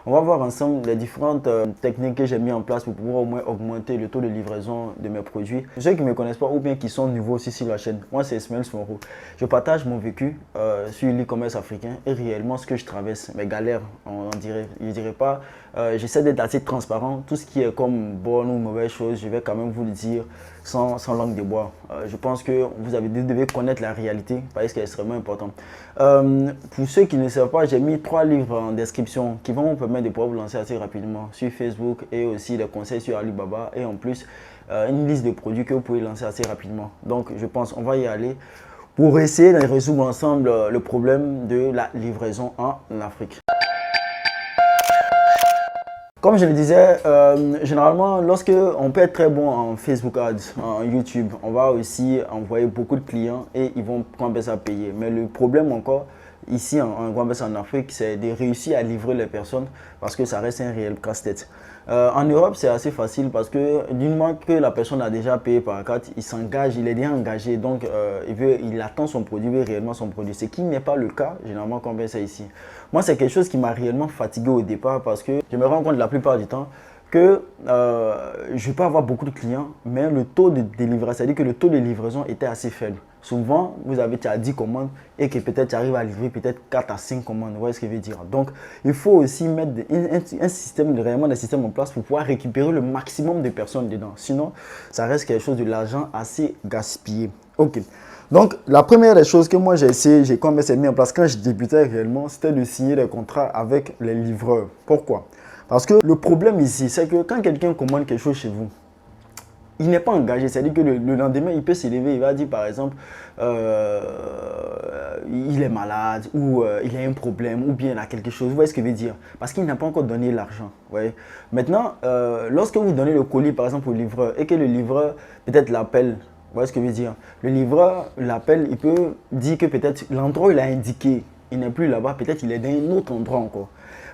On va voir ensemble les différentes techniques que j'ai mis en place pour pouvoir au moins augmenter le taux de livraison de mes produits. Ceux qui ne me connaissent pas ou bien qui sont nouveaux aussi sur la chaîne, moi c'est Ismaël Smoro. Je partage mon vécu sur l'e-commerce africain et réellement ce que je traverse, mes galères, je dirais pas. J'essaie d'être assez transparent. Tout ce qui est comme bonne ou mauvaise chose, je vais quand même vous le dire sans langue de bois. Je pense que vous devez connaître la réalité parce que c'est extrêmement important. Pour ceux qui ne savent pas, j'ai mis 3 livres en description qui vont vous permettre de pouvoir vous lancer assez rapidement sur Facebook et aussi des conseils sur Alibaba et en plus une liste de produits que vous pouvez lancer assez rapidement. Donc je pense qu'on va y aller pour essayer de résoudre ensemble le problème de la livraison en Afrique. Comme je le disais, généralement, lorsque on peut être très bon en Facebook Ads, en YouTube, on va aussi envoyer beaucoup de clients et ils vont commencer à payer. Mais le problème encore, ici en Afrique, c'est de réussir à livrer les personnes parce que ça reste un réel casse-tête. En Europe, c'est assez facile parce que d'une fois que la personne a déjà payé par carte, il s'engage, il est déjà engagé, donc il attend son produit, il veut réellement son produit. Ce qui n'est pas le cas, généralement, quand on fait ça ici. Moi, c'est quelque chose qui m'a réellement fatigué au départ parce que je me rends compte la plupart du temps que je vais pas avoir beaucoup de clients, mais le taux de délivrance, c'est-à-dire que le taux de livraison était assez faible. Souvent, vous avez 10 commandes et que peut-être tu arrives à livrer peut-être 4 à 5 commandes. Vous voyez ce que je veux dire? Donc, il faut aussi mettre un système, réellement des systèmes en place pour pouvoir récupérer le maximum de personnes dedans. Sinon, ça reste quelque chose de l'argent assez gaspillé. Ok. Donc, la première des choses que moi j'ai essayé, j'ai mis en place quand je débutais réellement, c'était de signer des contrats avec les livreurs. Pourquoi? Parce que le problème ici, c'est que quand quelqu'un commande quelque chose chez vous, il n'est pas engagé, c'est-à-dire que le lendemain, il peut s'élever, il va dire par exemple, il est malade ou il a un problème ou bien il a quelque chose. Vous voyez ce que je veux dire? Parce qu'il n'a pas encore donné l'argent. Maintenant, lorsque vous donnez le colis par exemple au livreur et que le livreur peut-être l'appelle, vous voyez ce que je veux dire? Le livreur l'appelle, il peut dire que peut-être l'endroit où il a indiqué, il n'est plus là-bas, peut-être il est dans un autre endroit encore.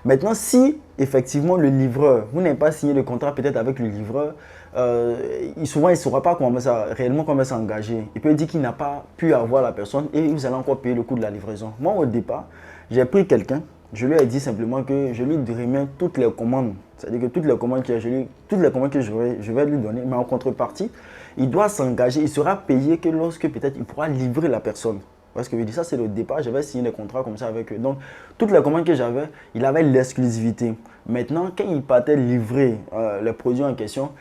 Maintenant, si effectivement le livreur, vous n'avez pas signé de contrat peut-être avec le livreur, souvent il ne saura pas réellement comment s'engager. Il peut dire qu'il n'a pas pu avoir la personne et vous allez encore payer le coût de la livraison. Moi, au départ, j'ai pris quelqu'un, je lui ai dit simplement que je lui remets toutes les commandes. C'est-à-dire que toutes les commandes que je vais lui donner, mais en contrepartie, il doit s'engager, il sera payé que lorsque peut-être il pourra livrer la personne. Parce que je dis ça, c'est le départ, j'avais signé des contrats comme ça avec eux. Donc, toutes les commandes que j'avais, il avait l'exclusivité. Maintenant, quand il partait livrer les produits en question,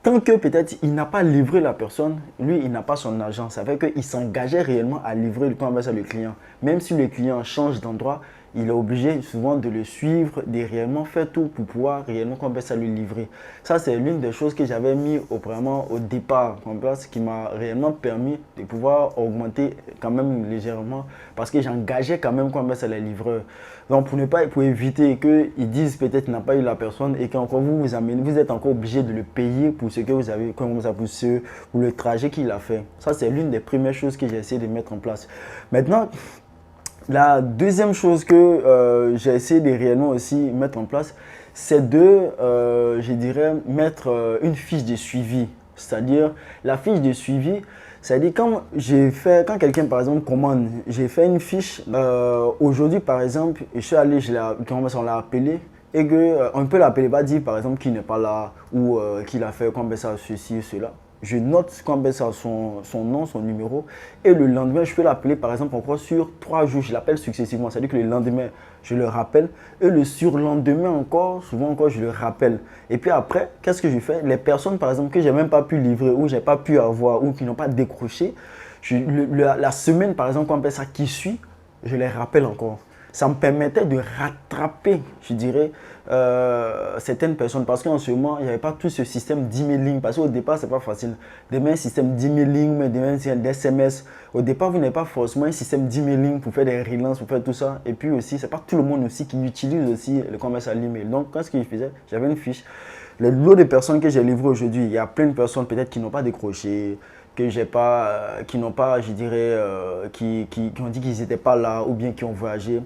tant que peut-être il n'a pas livré la personne, lui, il n'a pas son argent. Ça fait qu'il s'engageait réellement à livrer le client. Même si le client change d'endroit, il est obligé souvent de le suivre, de réellement faire tout pour pouvoir réellement le livrer. Ça, c'est l'une des choses que j'avais mis vraiment au départ en place qui m'a réellement permis de pouvoir augmenter quand même légèrement parce que j'engageais quand même les livreurs. Donc, pour éviter qu'ils disent peut-être qu'il n'a pas eu la personne et qu'encore vous êtes encore obligé de le payer pour ce que vous avez, pour le trajet qu'il a fait. Ça, c'est l'une des premières choses que j'ai essayé de mettre en place. Maintenant, la deuxième chose que j'ai essayé de réellement aussi mettre en place, c'est de, je dirais, mettre une fiche de suivi. C'est-à-dire, la fiche de suivi, c'est-à-dire quand quelqu'un par exemple commande, j'ai fait une fiche. Aujourd'hui par exemple, je suis allé, on l'a appelé et qu'on peut l'appeler, pas dire par exemple qu'il n'est pas là ou qu'il a fait ceci ou cela. Je note son nom, son numéro et le lendemain, je peux l'appeler par exemple encore sur 3 jours. Je l'appelle successivement, c'est-à-dire que le lendemain, je le rappelle et le surlendemain encore, souvent encore, je le rappelle. Et puis après, qu'est-ce que je fais? Les personnes par exemple que je n'ai même pas pu livrer ou je n'ai pas pu avoir ou qui n'ont pas décroché, la semaine par exemple, qui suit, je les rappelle encore. Ça me permettait de rattraper, je dirais, certaines personnes. Parce qu'en ce moment, il n'y avait pas tout ce système d'emailing. Parce qu'au départ, ce n'est pas facile. Demain, un système d'emailing, mais demain, des SMS. Au départ, vous n'avez pas forcément un système d'emailing pour faire des relances, pour faire tout ça. Et puis aussi, ce n'est pas tout le monde aussi qui utilise aussi le commerce à l'email. Donc, ce que je faisais, j'avais une fiche. Le lot de personnes que j'ai livrées aujourd'hui, il y a plein de personnes peut-être qui n'ont pas décroché, qui n'ont pas, je dirais, qui ont dit qu'ils n'étaient pas là ou bien qui ont voyagé.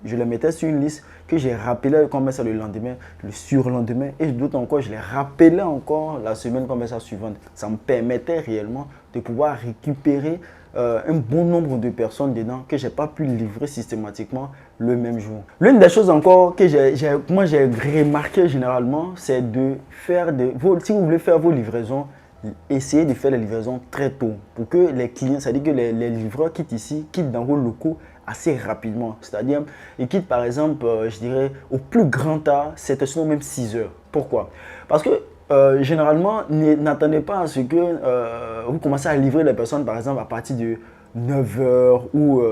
Je les mettais sur une liste que j'ai rappelé comme ça le lendemain, le surlendemain et d'autres encore, je les rappelais encore la semaine comme ça suivante. Ça me permettait réellement de pouvoir récupérer un bon nombre de personnes dedans que j'ai pas pu livrer systématiquement le même jour. L'une des choses encore que moi j'ai remarqué généralement, c'est de faire si vous voulez faire vos livraisons, essayez de faire les livraisons très tôt pour que les clients, c'est-à-dire que les livreurs quittent ici, quittent dans vos locaux assez rapidement. C'est-à-dire, ils quittent par exemple, je dirais, au plus grand tard, 7 heures, sinon même 6 heures. Pourquoi? Parce que généralement, n'attendez pas à ce que vous commencez à livrer les personnes, par exemple, à partir de 9 heures ou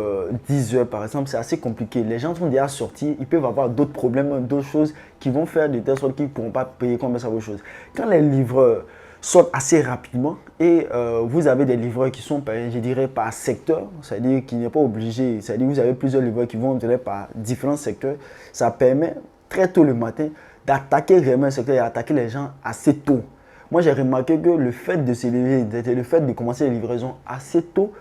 10 heures, par exemple. C'est assez compliqué. Les gens sont déjà sortis, ils peuvent avoir d'autres problèmes, d'autres choses qui vont faire de telle sorte qu'ils ne pourront pas payer comme ça vos choses. Quand les livreurs sortent assez rapidement et vous avez des livreurs qui sont, je dirais, par secteur, c'est-à-dire qu'il n'est pas obligé, c'est-à-dire que vous avez plusieurs livreurs qui vont par différents secteurs, ça permet très tôt le matin d'attaquer vraiment un secteur et d'attaquer les gens assez tôt. Moi, j'ai remarqué que le fait de se lever, le fait de commencer les livraisons assez tôt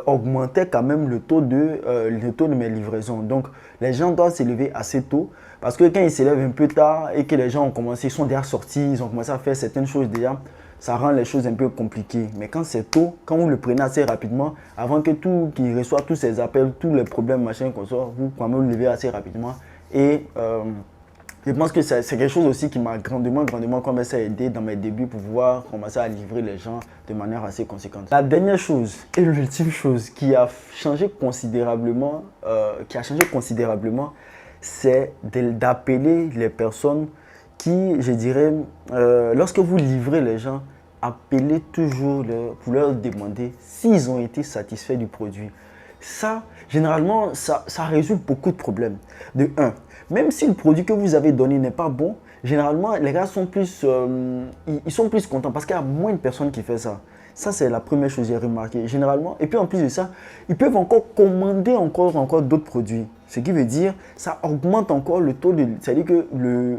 augmentait quand même le taux de mes livraisons. Donc, les gens doivent se lever assez tôt parce que quand ils se lèvent un peu tard et que les gens ont commencé, ils sont déjà sortis, ils ont commencé à faire certaines choses déjà, ça rend les choses un peu compliquées. Mais quand c'est tôt, quand vous le prenez assez rapidement, avant que qu'il reçoive tous ces appels, tous les problèmes, machin qu'on sort, vous quand même vous levez assez rapidement et je pense que c'est quelque chose aussi qui m'a grandement commencé à aider dans mes débuts pour pouvoir commencer à livrer les gens de manière assez conséquente. La dernière chose et l'ultime chose qui a changé considérablement, c'est d'appeler les personnes qui, je dirais, lorsque vous livrez les gens, appelez toujours pour leur demander s'ils ont été satisfaits du produit. Ça, généralement, ça résout beaucoup de problèmes. De un, même si le produit que vous avez donné n'est pas bon, généralement, les gars sont ils sont plus contents parce qu'il y a moins de personnes qui font ça. Ça, c'est la première chose que j'ai remarqué. Généralement, et puis en plus de ça, ils peuvent encore commander encore d'autres produits. Ce qui veut dire, ça augmente encore le taux de... C'est-à-dire que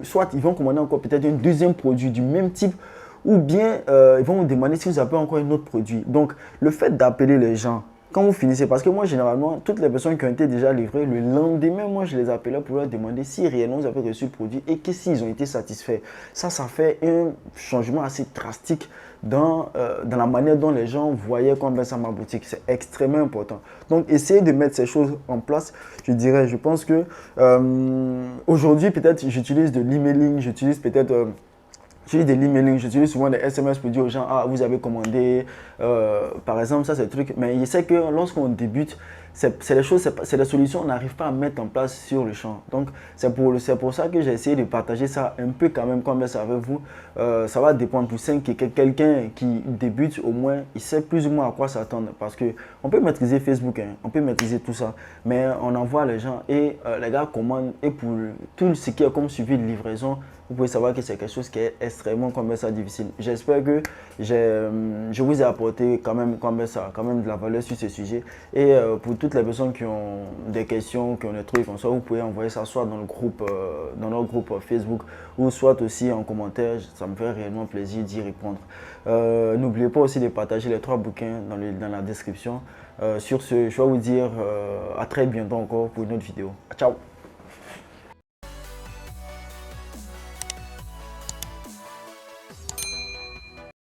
soit ils vont commander encore peut-être un deuxième produit du même type ou bien ils vont vous demander si vous avez encore un autre produit. Donc, le fait d'appeler les gens, quand vous finissez, parce que moi, généralement, toutes les personnes qui ont été déjà livrées, le lendemain, moi, je les appelais pour leur demander si réellement ils avaient reçu le produit et que s'ils ont été satisfaits. Ça fait un changement assez drastique dans la manière dont les gens voyaient combien ça ma boutique. C'est extrêmement important. Donc, essayez de mettre ces choses en place. Je dirais, je pense que aujourd'hui, peut-être, j'utilise de l'emailing, j'utilise peut-être... J'utilise des emailing, j'utilise souvent des SMS pour dire aux gens, ah, vous avez commandé, par exemple, ça c'est le truc. Mais je sais que lorsqu'on débute, c'est les choses, c'est des solutions qu'on n'arrive pas à mettre en place sur le champ. Donc, c'est pour ça que j'ai essayé de partager ça un peu quand même comme ça avec vous. Ça va dépendre pour ça que quelqu'un qui débute, au moins, il sait plus ou moins à quoi s'attendre. Parce qu'on peut maîtriser Facebook, hein, on peut maîtriser tout ça, mais on envoie les gens et les gars commandent. Et pour tout ce qui est comme suivi de livraison, vous pouvez savoir que c'est quelque chose qui est extrêmement comme ça difficile. J'espère que je vous ai apporté quand même de la valeur sur ce sujet. Et pour toutes les personnes qui ont des questions, qui ont des trucs comme ça, vous pouvez envoyer ça soit dans notre groupe Facebook ou soit aussi en commentaire. Ça me fait réellement plaisir d'y répondre. N'oubliez pas aussi de partager les 3 bouquins dans la description. Sur ce, je vais vous dire à très bientôt encore pour une autre vidéo. Ciao!